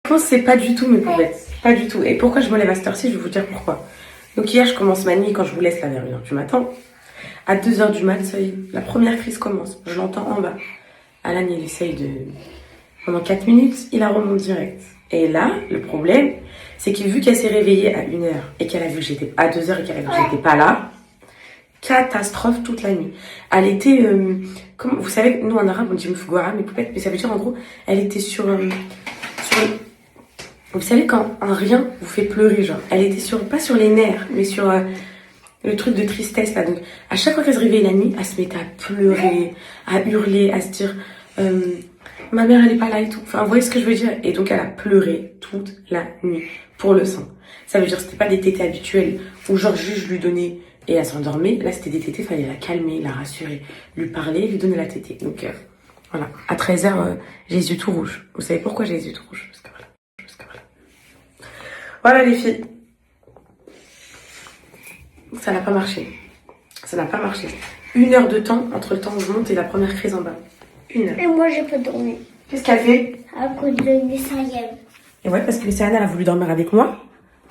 pense que c'est pas du tout mes poulettes. Pas du tout. Et pourquoi je me lève à cette heure-ci, je vais vous dire pourquoi. Donc hier, je commence ma nuit quand je vous laisse là vers 1h du matin. À 2h du mat, ça y est, la première crise commence. Je l'entends en bas. Alan, il essaye de... Pendant 4 minutes, il la remonte direct. Et là, le problème, c'est que vu qu'elle s'est réveillée à 1h et qu'elle a vu que j'étais... à 2h et qu'elle a vu que j'étais pas là, catastrophe toute la nuit. Elle était... comme, vous savez, nous en arabe, on dit mfougoura, mes poupettes, mais ça veut dire en gros, elle était sur vous savez, quand un rien vous fait pleurer, genre, elle était pas sur les nerfs, mais sur le truc de tristesse, là. Donc, à chaque fois qu'elle se réveillait la nuit, elle se mettait à pleurer, à hurler, à se dire, ma mère, elle est pas là et tout. Enfin, vous voyez ce que je veux dire? Et donc, elle a pleuré toute la nuit pour le sein. Ça veut dire que c'était pas des tétés habituels où, genre, juste, je lui donnais et elle s'endormait. Là, c'était des tétés, il fallait la calmer, la rassurer, lui parler, lui donner la tétée. Donc, voilà. À 13h, j'ai les yeux tout rouges. Vous savez pourquoi j'ai les yeux tout rouges? Parce que voilà. Voilà les filles. Ça n'a pas marché. Ça n'a pas marché. 1h de temps entre le temps où je monte et la première crise en bas. 1h. Et moi, j'ai pas dormi. Qu'est-ce qu'elle fait? À cause de Nessayem. Et ouais, parce que Nessayem, elle a voulu dormir avec moi.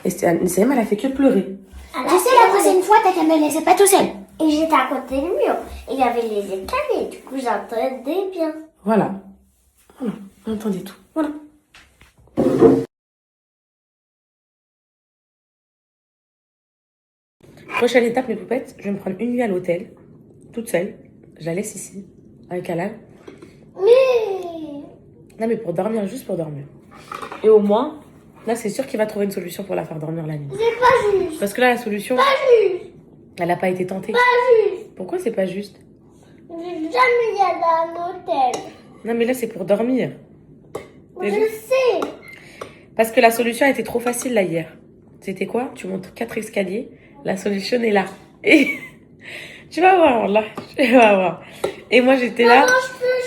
Et Nessayem, elle a fait que pleurer. Tu sais, la prochaine fois, t'as qu'à me laisser pas tout seul. Et j'étais à côté du mur. Et il y avait les escaliers. Du coup, j'entendais bien. Voilà. Voilà. On entendait tout. Voilà. Prochaine étape, mes poupettes, je vais me prendre une nuit à l'hôtel, toute seule. Je la laisse ici, avec Alan. Non, mais pour dormir, juste pour dormir. Et au moins, là, c'est sûr qu'il va trouver une solution pour la faire dormir la nuit. C'est pas juste. Parce que là, la solution, Pas juste. elle n'a pas été tentée. Pas juste. Pourquoi c'est pas juste? J'ai jamais y allé à un hôtel. Non, mais là, c'est pour dormir. Je sais. Parce que la solution a été trop facile, là, hier. C'était quoi? Tu montes 4 escaliers, la solution est là. Et tu vas voir, là. Tu vas voir. Et moi, j'étais là,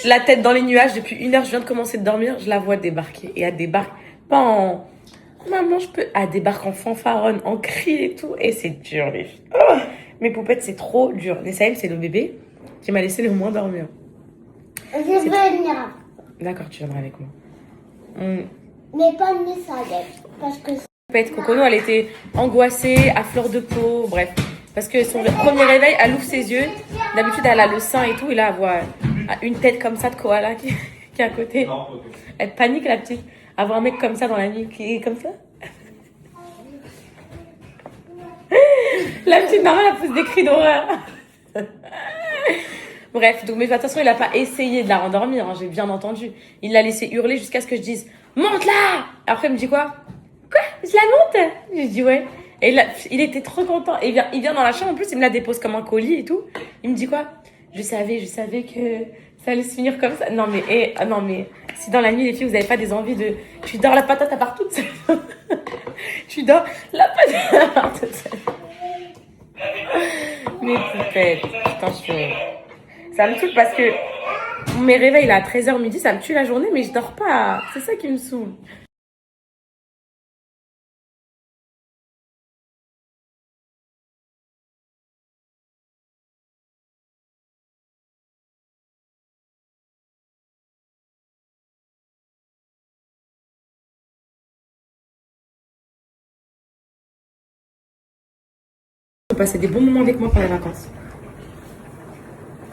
la tête dans les nuages. Depuis 1h, je viens de commencer de dormir. Je la vois débarquer. Et elle débarque pas en... Maman, je peux... Elle débarque en fanfaronne, en cri et tout. Et c'est dur, les filles. Oh, mes poupettes, c'est trop dur. Nessaïm, c'est le bébé qui m'a laissé le moins dormir. Je vais venir. D'accord, tu viendras avec moi. Mais pas Nessayem. Parce que... Cocono, elle était angoissée, à fleur de peau, bref. Parce que son premier réveil, elle ouvre ses yeux. D'habitude, elle a le sein et tout. Et là, elle voit une tête comme ça de koala qui est à côté. Elle panique, la petite. Elle voit un mec comme ça dans la nuit qui est comme ça. La petite maman, elle pousse des cris d'horreur. Bref, donc, mais de toute façon, il n'a pas essayé de la rendormir, hein, j'ai bien entendu. Il l'a laissé hurler jusqu'à ce que je dise « Monte là !» Après, il me dit quoi? Quoi? Je la monte? J'ai dit ouais. Et là, il était trop content. Et il vient dans la chambre, en plus, il me la dépose comme un colis et tout. Il me dit quoi? Je savais que ça allait se finir comme ça. Non, mais si dans la nuit, les filles, vous n'avez pas des envies de... Tu dors la patate à part toute seule. Tu dors la patate à part toute seule. Mes poupettes, attention. Ça me saoule parce que mes réveils là à 13h midi, ça me tue la journée, mais je dors pas. C'est ça qui me saoule. Passer des bons moments avec moi pendant les vacances.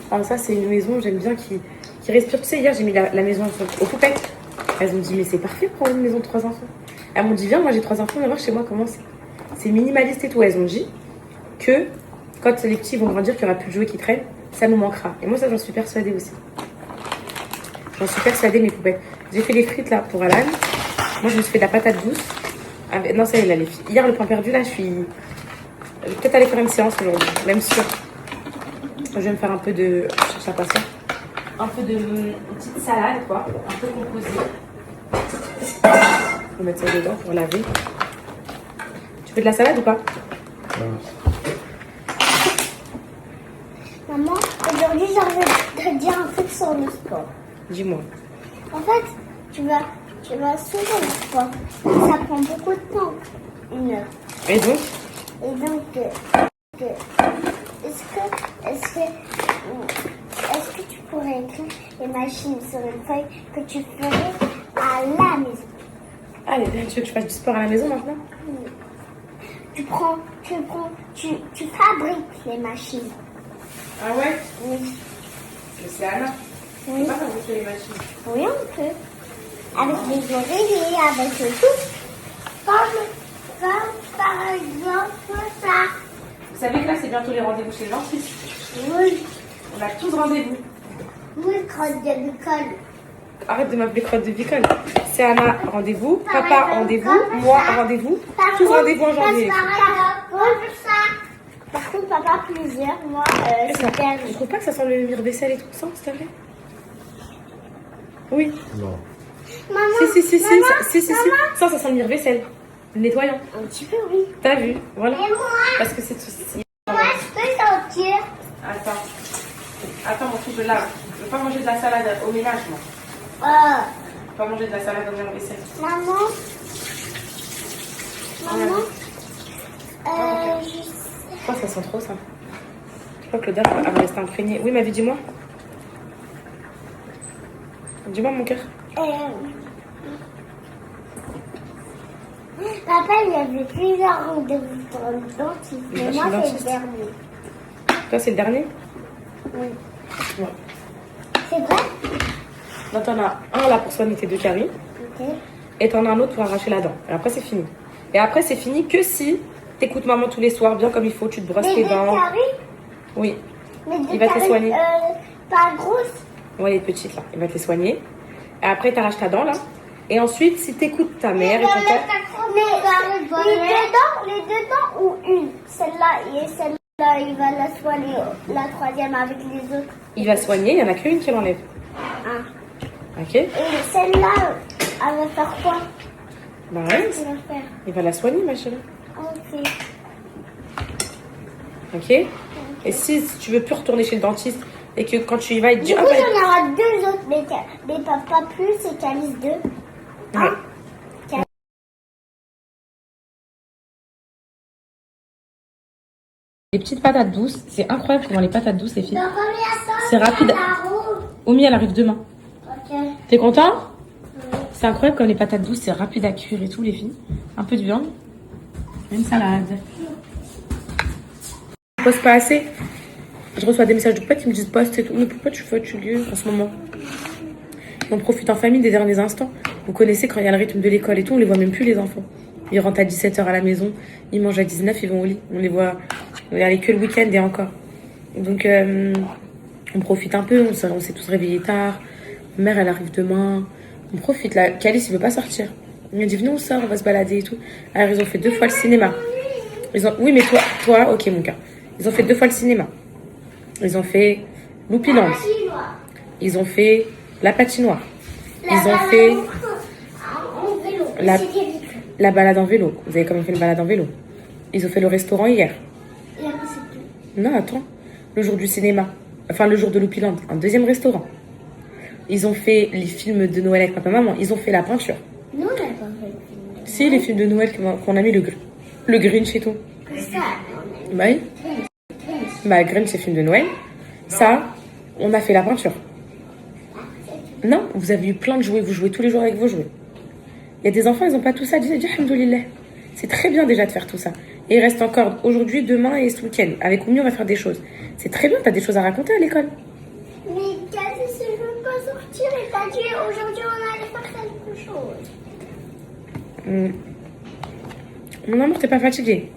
Alors ça, c'est une maison, j'aime bien, qui respire. Tu sais, hier, j'ai mis la maison aux poupettes. Elles ont dit, mais c'est parfait pour une maison de 3 enfants. Elles m'ont dit, viens, moi j'ai 3 enfants, on va voir chez moi comment c'est. C'est minimaliste et tout. Elles ont dit que quand les petits vont grandir, qu'il n'y aura plus de jouets qui traînent, ça nous manquera. Et moi, ça, j'en suis persuadée aussi. J'en suis persuadée, mes poupettes. J'ai fait les frites là pour Alan. Moi, je me suis fait de la patate douce. Non, ça y est, là, les filles. Hier, le point perdu, là, je vais peut-être aller faire une séance aujourd'hui, même sûr. Je vais me faire un peu de... Je cherche à quoi ça. Un peu de petite salade, quoi. Un peu composée. On va mettre ça dedans pour laver. Tu fais de la salade ou pas? Maman, aujourd'hui, j'ai envie de dire un truc sur le sport. Dis-moi. En fait, tu vas souvent le sport. Ça prend beaucoup de temps. 1 heure. Et donc? Est-ce que tu pourrais écrire les machines sur une feuille que tu ferais à la maison? Allez, tu veux que je fasse du sport à la maison maintenant? Tu fabriques les machines. Ah ouais? Oui. Je sais, Anna. Oui. On peut pas fabriquer les machines. Oui, on peut. Avec des oreillers, avec tout. Comme par exemple ça. Vous savez que là, c'est bientôt les rendez-vous chez le dentiste. Oui. On a tous rendez-vous. Oui, crotte de l'école. Arrête de m'appeler crotte de bicole. C'est Anna, rendez-vous. Papa, rendez-vous. Moi, rendez-vous. Tous rendez-vous en janvier. Par contre, papa, plusieurs. Moi, c'est Je dernier. trouve pas que ça sent le mire-vaisselle et tout ça, s'il te plaît? Oui. Non. Maman, Si. maman, Si. maman. Ça sent le mire-vaisselle. Le nettoyant. Un petit peu, oui. T'as vu? Voilà. Et moi, Parce que c'est tout. moi, je peux sentir. Attends, mon fils, je lave. Je veux pas manger de la salade au ménage, moi. Oh, Je veux pas manger de la salade au mire-vaisselle. maman. Maman. Je sais. Je crois que ça sent trop, ça. Je crois que l'odeur va rester imprégnée. Oui, ma vie, dis-moi. Dis-moi, mon cœur. Papa, il y avait plusieurs rendez-vous pour le dentiste. Il Mais va moi, chez le c'est le dentiste. dernier. Toi, c'est le dernier? Oui. Ouais. C'est vrai? Non, t'en as un là pour soigner tes 2 caries. Ok. Et t'en as un autre pour arracher la dent. Et après, c'est fini. Et après, c'est fini que si t'écoutes maman tous les soirs, bien comme il faut, tu te brosses Les tes deux dents. caries? Oui. Les deux Il va te caries, soigner. Pas grosses? Ouais, les petites là. Il va te les soigner. Et après, t'arraches ta dent là. Et ensuite, si t'écoutes ta mère et ton père. Les deux dents ou une? Celle-là et celle-là, il va la soigner. La troisième avec les autres. Il va soigner, il n'y en a qu'une qui l'enlève. Ah. Ok? Et celle-là, elle va faire quoi? Bah ouais, Elle va faire. il va la soigner, ma chérie. Ok. Ok? Et si tu veux plus retourner chez le dentiste et que quand tu y vas, il te dit Du ah coup, bah, il y en aura deux autres, mais pas plus, et Calice 2. ouais. Les petites patates douces, c'est incroyable comment les patates douces, les filles. C'est rapide. Omi, elle arrive demain. Ok. T'es content? C'est incroyable comme les patates douces, c'est rapide à cuire et tout, les filles. Un peu de viande. Une salade. Je poste pas assez. Je reçois des messages de potes qui me disent poste et tout. Mais pourquoi tu fais tu lieu en ce moment? On profite en famille des derniers instants. Vous connaissez quand il y a le rythme de l'école et tout, on les voit même plus les enfants. Ils rentrent à 17h à la maison, ils mangent à 19, ils vont au lit. On les voit, on les aller que le week-end et encore. Donc on profite un peu, on s'est tous réveillés tard. Ma mère elle arrive demain. On profite là. Calice il veut pas sortir. Il m'a dit venez on sort, on va se balader et tout. Alors ils ont fait 2 fois le cinéma. Oui mais toi, ok mon cœur. Ils ont fait 2 fois le cinéma. Ils ont fait Loupiland. Ils ont fait la patinoire. Ils ont fait la balade en vélo. Vous avez quand même fait une balade en vélo. Ils ont fait le restaurant hier. Et après, c'est tout. Non, attends. Le jour du cinéma. Enfin, le jour de Loupiland. Un deuxième restaurant. Ils ont fait les films de Noël avec papa maman. Ils ont fait la peinture. Nous, on n'a pas fait le film. Si, les films de Noël qu'on a mis le Grinch et tout. Ça, Bah oui. Bah, Grinch, c'est film de Noël. Ça, on a fait la peinture. Non, vous avez eu plein de jouets. Vous jouez tous les jours avec vos jouets. Il y a des enfants, ils n'ont pas tout ça. Dis alhamdoulilah. C'est très bien déjà de faire tout ça. Et il reste encore aujourd'hui, demain et ce week-end. Avec Oumi, on va faire des choses. C'est très bien, t'as des choses à raconter à l'école. mais Calice, je veux pas sortir et t'as dit aujourd'hui on allait faire quelque chose. Mon amour, t'es pas fatiguée?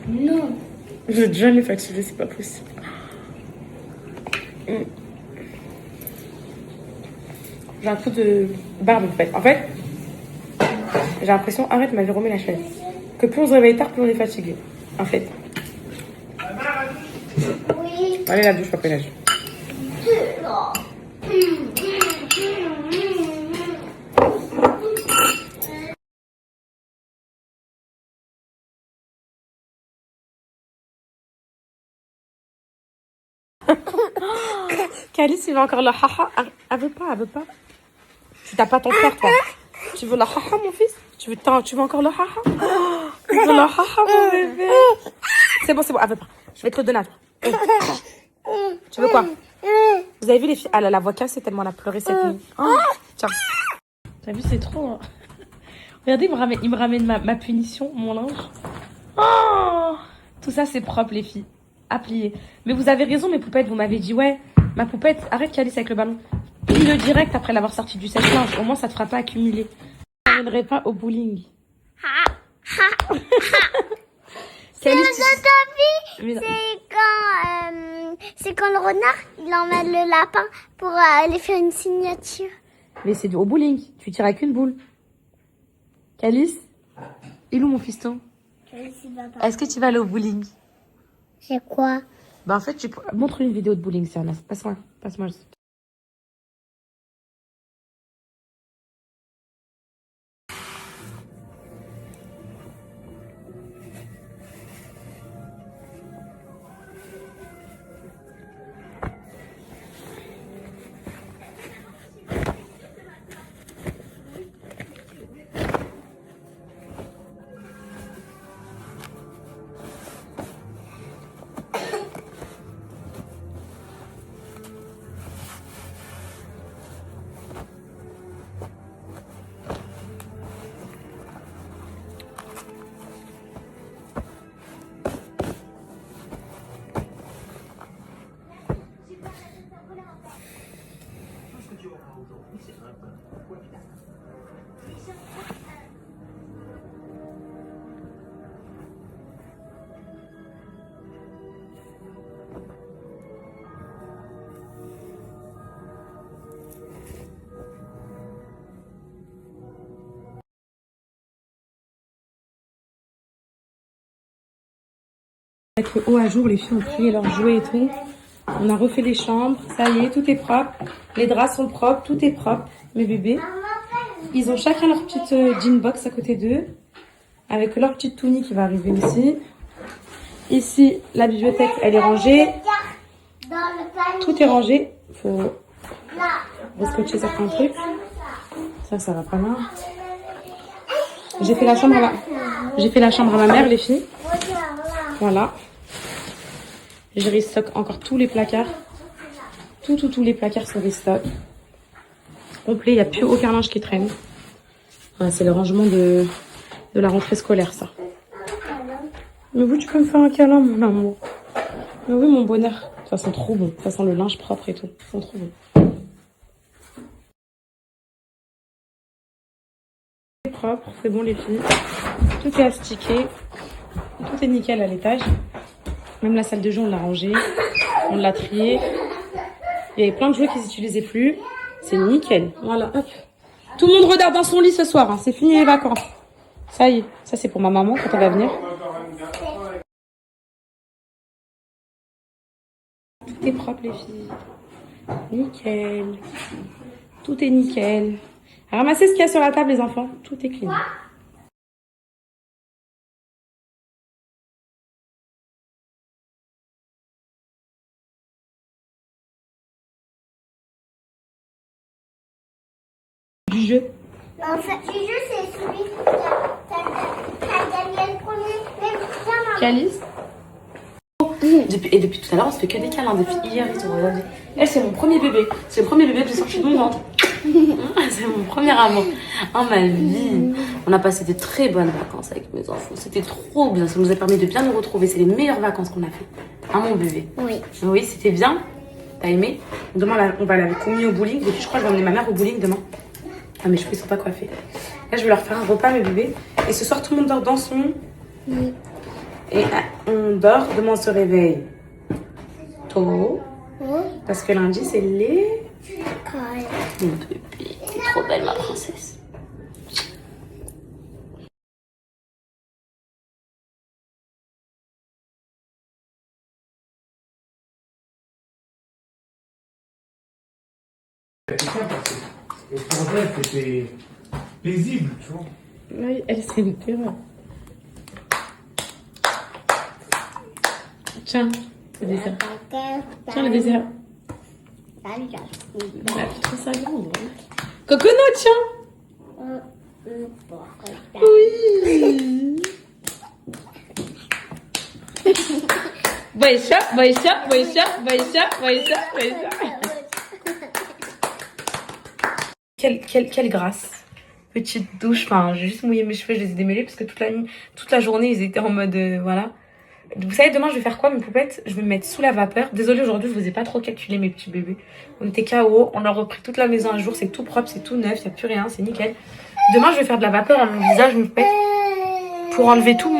Non. Vous êtes jamais fatiguée, c'est pas possible. J'ai un coup de barbe en fait. En fait, j'ai l'impression, arrête, m'avait remis la chaise. Que plus on se réveille tard, plus on est fatigué. En fait. Oui. Allez, la douche, après la douche. Calice, il veut encore le haha. Elle veut pas. Tu t'as pas ton frère, toi. Tu veux le haha, mon fils? Tu veux encore le haha? Tu veux le haha, mon bébé? C'est bon, elle veut pas. Je vais te le donner à toi. Tu veux quoi? Vous avez vu les filles? Elle a la voix cassée tellement elle a pleuré cette nuit. Oh, tiens. T'as vu, c'est trop. Regardez, il me ramène ma punition, mon linge. Oh, tout ça, c'est propre, les filles. À plier. Mais vous avez raison, mes poupettes. Vous m'avez dit, ouais, ma poupette, arrête Calice avec le ballon. Plie-le direct après l'avoir sorti du sèche-linge. Au moins, ça te fera pas accumuler. Je n'amènerai pas au bowling. Calice, c'est quand le renard, il emmène le lapin pour aller faire une signature. Mais c'est au bowling. Tu tires avec une boule. Calice, il est où mon fiston? Est-ce que tu vas aller au bowling? C'est quoi? Bah en fait, montre une vidéo de bowling, Serna. Passe-moi. Avec le haut à jour, les filles ont plié leurs jouets et tout. On a refait les chambres. Ça y est, tout est propre. Les draps sont propres, tout est propre. Mes bébés. Ils ont chacun leur petite jean box à côté d'eux. Avec leur petite tunique qui va arriver ici. Ici, la bibliothèque, elle est rangée. Tout est rangé. Faut rescotcher certains trucs. Ça va pas mal. J'ai fait la chambre à ma mère, les filles. Voilà. Je restock encore tous les placards. Tous les placards sont restock. Complet, il n'y a plus aucun linge qui traîne. Voilà, c'est le rangement de la rentrée scolaire, ça. Mais oui, tu peux me faire un câlin, mon amour. Mais oui, mon bonheur. Ça sent trop bon. Ça sent le linge propre et tout. Ça sent trop bon. C'est propre, c'est bon les filles. Tout est astiqué. Tout est nickel à l'étage. Même la salle de jeu, on l'a rangée. On l'a triée. Il y avait plein de jouets qui s'utilisaient plus. C'est nickel. Voilà, hop. Tout le monde redort dans son lit ce soir. Hein. C'est fini les vacances. Ça y est. Ça, c'est pour ma maman quand elle va venir. Tout est propre, les filles. Nickel. Tout est nickel. Ramassez ce qu'il y a sur la table, les enfants. Tout est clean. Du jeu. En fait, du jeu, c'est celui qui a gagné le premier. Mais Calice. Depuis tout à l'heure, on se fait que des câlins. Depuis hier, ils ont regardé. Elle, c'est mon premier bébé. C'est le premier bébé que j'ai sorti de mon ventre. C'est mon premier amour. Oh, ma vie. On a passé de très bonnes vacances avec mes enfants. C'était trop bien. Ça nous a permis de bien nous retrouver. C'est les meilleures vacances qu'on a fait. Hein, mon bébé? Oui. Oui, c'était bien. T'as aimé? Demain, on va aller avec Koumi au bowling. Depuis, je crois que je vais emmener ma mère au bowling demain. Ah, mes cheveux, ils sont pas coiffés. Là, je vais leur faire un repas, mes bébés. Et ce soir, tout le monde dort dans son... Oui. Et on dort, demain on se réveille tôt. Parce que lundi c'est les... Mon bébé, t'es trop belle ma princesse. Et pour elle, c'était paisible, tu vois. Oui, elle c'est une pure. Tiens, le dessert. Tiens, le dessert. Ah, putain, ça grande. Cocono, tiens. Oui. Boïcha. Quelle grâce. petite douche. Enfin, j'ai juste mouillé mes cheveux, je les ai démêlés parce que toute la journée, ils étaient en mode, voilà. Vous savez, demain, je vais faire quoi, mes poupettes? Je vais me mettre sous la vapeur. Désolée, aujourd'hui, je vous ai pas trop calculé, mes petits bébés. On était KO, on a repris toute la maison un jour, c'est tout propre, c'est tout neuf, y a plus rien, c'est nickel. Demain, je vais faire de la vapeur à mon visage, mes poupettes, pour enlever tous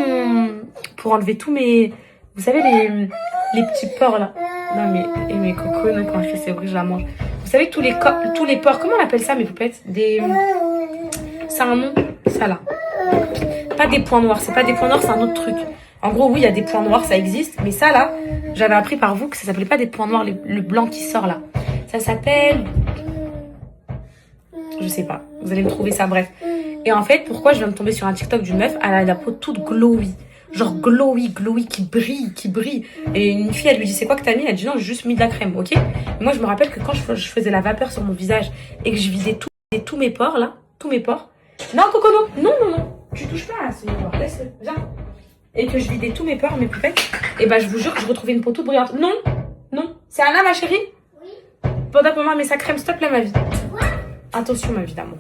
mes, vous savez, les petits pores, là. Non, mais, et mes cocos, quand je fais ces bruits, je la mange. Vous savez, tous les pores, comment on appelle ça, mes poupettes? C'est un nom, ça, là. Pas des points noirs, c'est pas des points noirs, c'est un autre truc. En gros, oui, il y a des points noirs, ça existe. Mais ça, là, j'avais appris par vous que ça s'appelait pas des points noirs, le blanc qui sort, là. Ça s'appelle... Je sais pas. Vous allez me trouver ça, bref. Et en fait, pourquoi je viens de tomber sur un TikTok d'une meuf? Elle a la peau toute glowy. Genre glowy, qui brille. Et une fille, elle lui dit, c'est quoi que t'as mis? Elle dit, non, j'ai juste mis de la crème, ok? Et moi, je me rappelle que quand je faisais la vapeur sur mon visage et que je vidais tous mes pores, là, tous mes pores. Non, Coco, non. Tu touches pas à ce miroir. Laisse-le, viens. Et que je vidais tous mes pores, mes poupettes, et bah je vous jure que je retrouvais une peau toute brillante. Non. C'est Anna, ma chérie? Oui. Pendant que maman met sa crème, stop là, ma vie. Quoi? Attention, ma vie d'amour.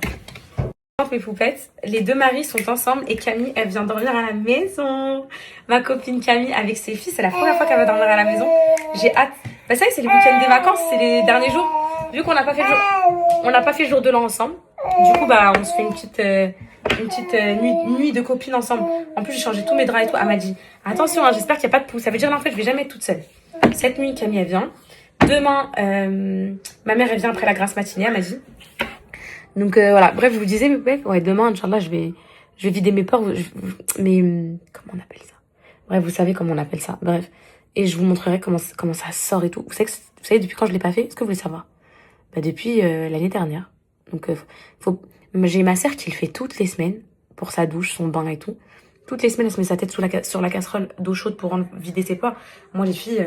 Mes poupettes, les deux maris sont ensemble et Camille, elle vient dormir à la maison. Ma copine Camille avec ses filles, c'est la première fois qu'elle va dormir à la maison. J'ai hâte. Bah ça, c'est les week-ends des vacances, c'est les derniers jours. Vu qu'on n'a pas fait jour de l'an ensemble. Du coup, bah on se fait une petite nuit de copines ensemble. En plus, j'ai changé tous mes draps et tout. Elle m'a dit, attention, hein, j'espère qu'il n'y a pas de pouce. Ça veut dire, en fait, je vais jamais être toute seule. Cette nuit, Camille, elle vient. Demain, ma mère, elle vient après la grasse matinée, elle m'a dit. Donc, voilà. Bref, je vous disais, mais ouais, demain, Inch'Allah, je vais vider mes pores. Mais, comment on appelle ça? Bref, vous savez comment on appelle ça. Bref. Et je vous montrerai comment ça sort et tout. Vous savez depuis quand je l'ai pas fait? Est-ce que vous voulez savoir? Bah, depuis l'année dernière. Donc, j'ai ma sœur qui le fait toutes les semaines pour sa douche, son bain et tout. Toutes les semaines, elle se met sa tête sur la casserole d'eau chaude pour vider ses pores. Moi, les filles,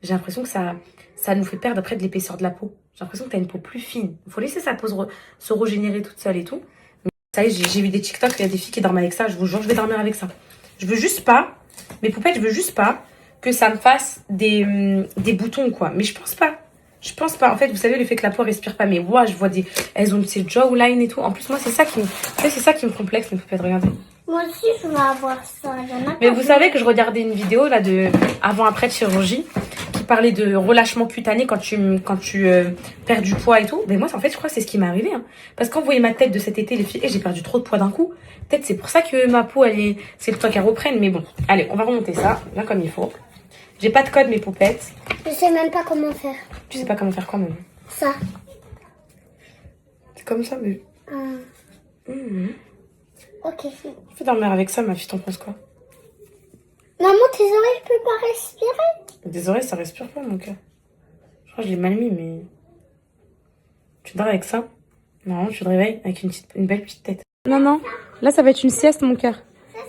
j'ai l'impression que ça nous fait perdre après de l'épaisseur de la peau. J'ai l'impression que t'as une peau plus fine. Il faut laisser sa peau se régénérer toute seule et tout. Mais ça y est, j'ai vu des TikTok, il y a des filles qui dorment avec ça. Je vous jure, je vais dormir avec ça. Je veux juste pas, mes poupettes, je veux juste pas que ça me fasse des boutons, quoi. Mais je pense pas. En fait, vous savez, le fait que la peau respire pas. Mais moi, je vois elles ont ces jawline et tout. En plus, moi, c'est ça qui me complexe, mes poupettes. Regardez. Moi aussi, je veux avoir ça. Mais vous savez que je regardais une vidéo, là, de avant-après de chirurgie, qui parlait de relâchement cutané quand tu perds du poids et tout. Mais moi, en fait, je crois que c'est ce qui m'est arrivé, hein. Parce que quand vous voyez ma tête de cet été, les filles, j'ai perdu trop de poids d'un coup. Peut-être c'est pour ça que ma peau, c'est le temps qu'elle reprenne. Mais bon, allez, on va remonter ça, bien comme il faut. J'ai pas de code, mes poupettes. Je sais même pas comment faire. Tu sais pas comment faire quoi, même? Ça. C'est comme ça, mais... Ok. Je peux dormir avec ça, ma fille, t'en penses quoi? Maman, tes oreilles peuvent pas respirer? Des oreilles, ça respire pas, mon cœur. Je crois que je l'ai mal mis, mais... Tu dors avec ça? Non, tu te réveilles avec une belle petite tête. Non. Là, ça va être une sieste, mon cœur.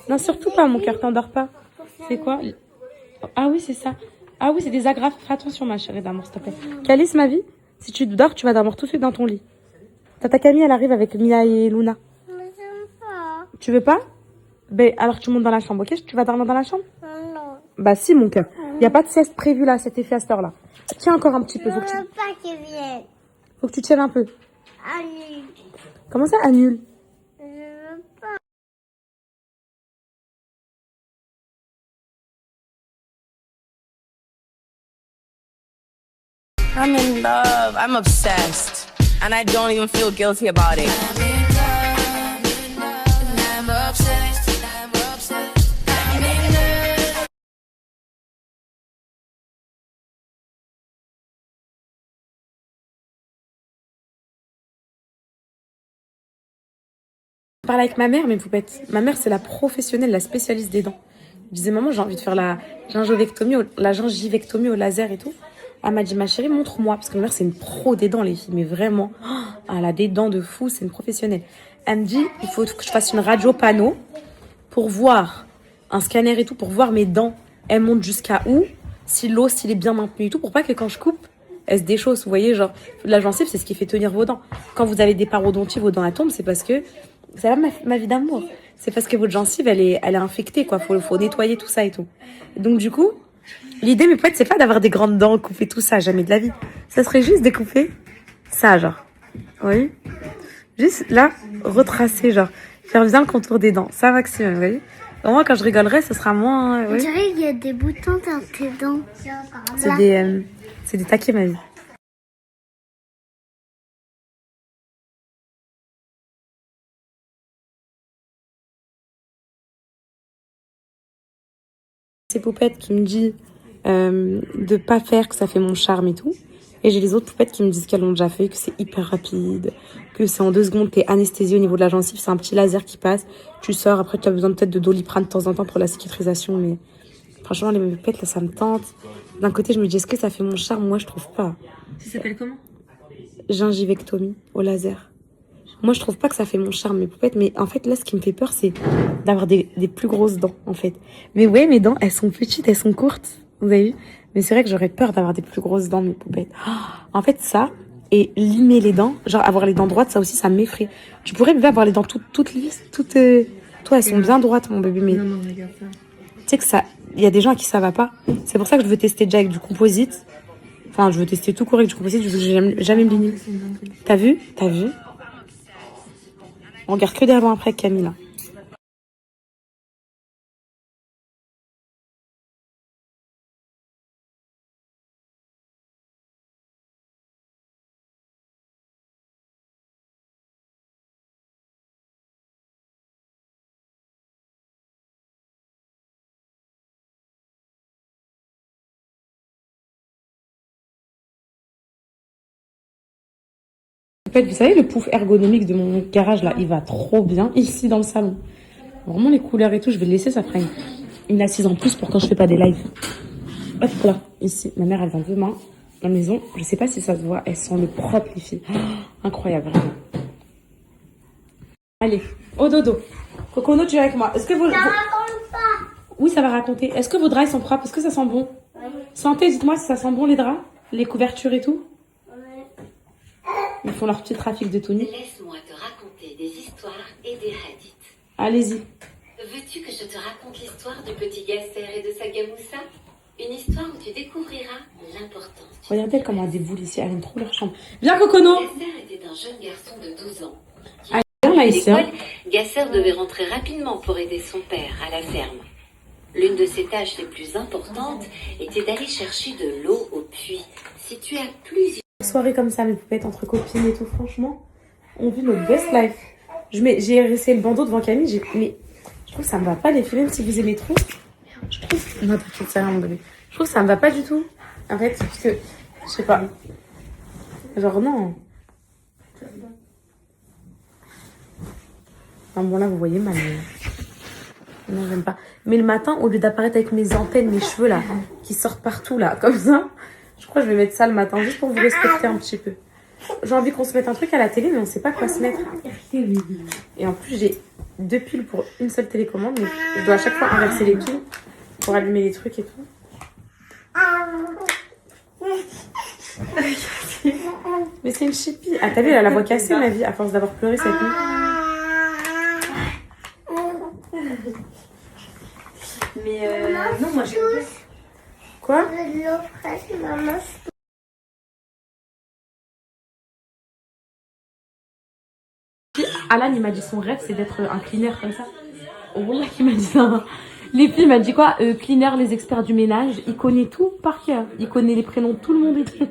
Non, surtout pas, mon cœur, t'endors pas. C'est quoi? Ah oui, c'est ça. Ah oui, c'est des agrafes. Fais attention, ma chérie d'amour, s'il te plaît. Calice, ma vie, si tu dors, tu vas dormir tout de suite dans ton lit. Tata Camille, elle arrive avec Mia et Luna. Tu veux pas? Ben, alors tu montes dans la chambre, ok? Tu vas dormir dans la chambre? Non. Bah si, mon cœur. Il n'y a pas de sieste prévue là, cet effet à cette heure-là. Tiens encore un petit peu. Je veux pas qu'ils viennent. Faut que tu tiennes un peu. Annule. Comment ça, annule? Je veux pas. I'm in love. I'm obsessed. And I don't even feel guilty about it. Je parle avec ma mère, mes poupettes. Ma mère, c'est la professionnelle, la spécialiste des dents. Je disais, maman, j'ai envie de faire la gingivectomie au laser et tout. Elle m'a dit, ma chérie, montre-moi. Parce que ma mère, c'est une pro des dents, les filles. Mais vraiment, elle a des dents de fou, c'est une professionnelle. Elle me dit, il faut que je fasse une radio panneau pour voir, un scanner et tout, pour voir mes dents. Elles montent jusqu'à où, si l'os, s'il est bien maintenu et tout, pour pas que quand je coupe, elles se déchaussent. Vous voyez, genre, la gencive, c'est ce qui fait tenir vos dents. Quand vous avez des parodonties, vos dents, elles tombent, c'est parce que, c'est là ma vie d'amour. C'est parce que votre gencive, elle est infectée, quoi. Faut nettoyer tout ça et tout. Donc, du coup, l'idée, mes potes, c'est pas d'avoir des grandes dents, couper tout ça, jamais de la vie. Ça serait juste de couper ça, genre. Oui. Juste là, retracer, genre, faire bien le contour des dents. Ça, maximum, vous voyez. Au moins, quand je rigolerai, ce sera moins... On ouais. dirait qu'il y a des boutons dans tes dents. C'est des taquets, ma vie. C'est Poupette qui me dit de pas faire, que ça fait mon charme et tout. Et j'ai les autres Poupettes qui me disent qu'elles l'ont déjà fait, que c'est hyper rapide, que c'est en 2 secondes, t'es anesthésiée au niveau de la gencive, c'est un petit laser qui passe, tu sors, après tu as besoin peut-être de Doliprane de temps en temps pour la cicatrisation, mais franchement, les Poupettes, là, ça me tente. D'un côté, je me dis, est-ce que ça fait mon charme? Moi, je trouve pas. Ça s'appelle comment? Gingivectomie au laser. Moi, je trouve pas que ça fait mon charme, mes Poupettes, mais en fait, là, ce qui me fait peur, c'est d'avoir des plus grosses dents, en fait. Mais ouais, mes dents, elles sont petites, elles sont courtes, vous avez vu? Mais c'est vrai que j'aurais peur d'avoir des plus grosses dents, mes Poupettes. Oh, en fait, ça, et limer les dents, genre avoir les dents droites, ça aussi, ça m'effraie. Tu pourrais, bébé, avoir les dents toutes lisses, toutes... Toi, elles sont bien droites, mon bébé, mais... Non, regarde ça. Tu sais que ça... Il y a des gens à qui ça va pas. C'est pour ça que je veux tester déjà avec du composite. Enfin, je veux tester tout court avec du composite, je veux jamais me ligner. T'as vu? On regarde que des avant après avec Camille, là. En fait, vous savez, le pouf ergonomique de mon garage, là, il va trop bien ici dans le salon. Vraiment, les couleurs et tout, je vais le laisser, ça fera une assise en plus pour quand je fais pas des lives. Hop là, ici, ma mère, elle vient demain. La maison, je sais pas si ça se voit, elles sont le propre, les filles. Oh, incroyable, vraiment. Allez, au dodo. Cocono, tu es avec moi. Est-ce que vous... Ça raconte pas. Oui, ça va raconter. Est-ce que vos draps, ils sont propres? Est-ce que ça sent bon? Sentez, dites-moi si ça sent bon, les draps, les couvertures et tout. Ils font leur petit trafic de tonique. Laisse-moi te raconter des histoires et des hadiths. Allez-y. Veux-tu que je te raconte l'histoire du petit Gasser et de sa gamoussa? Une histoire où tu découvriras l'importance du... Regardez comment elles déboulent ici, elles aiment trop leur chambre. Viens, Cocono. Gasser était un jeune garçon de 12 ans. Allez, viens là, ici. Hein. Gasser devait rentrer rapidement pour aider son père à la ferme. L'une de ses tâches les plus importantes était d'aller chercher de l'eau au puits, situé à plusieurs... Soirée comme ça, mes Poupettes, entre copines et tout, franchement, on vit notre best life. J'ai essayé le bandeau devant Camille, mais je trouve que ça me va pas, les filles, même si vous aimez trop. Je trouve... Non, t'inquiète, c'est rien, mon bébé. Je trouve que ça me va pas du tout. En fait, parce que, je sais pas. Genre, non. Enfin, bon, là, vous voyez mal, mais... Non, j'aime pas. Mais le matin, au lieu d'apparaître avec mes antennes, mes cheveux, là, qui sortent partout, là, comme ça... Je crois que je vais mettre ça le matin, juste pour vous respecter un petit peu. J'ai envie qu'on se mette un truc à la télé, mais on sait pas quoi se mettre. Et en plus, j'ai 2 piles pour une seule télécommande, mais je dois à chaque fois inverser les piles pour allumer les trucs et tout. Mais c'est une chipie. Ah, t'as vu, elle a la voix cassée, ma vie, à force d'avoir pleuré cette nuit. Mais non, moi j'ai... Quoi? Alan, il m'a dit son rêve, c'est d'être un cleaner comme ça. Oh, wallah, il m'a dit ça. Les filles, il m'a dit quoi? Cleaner, les experts du ménage. Il connaît tout par cœur. Il connaît les prénoms de tout le monde et tout.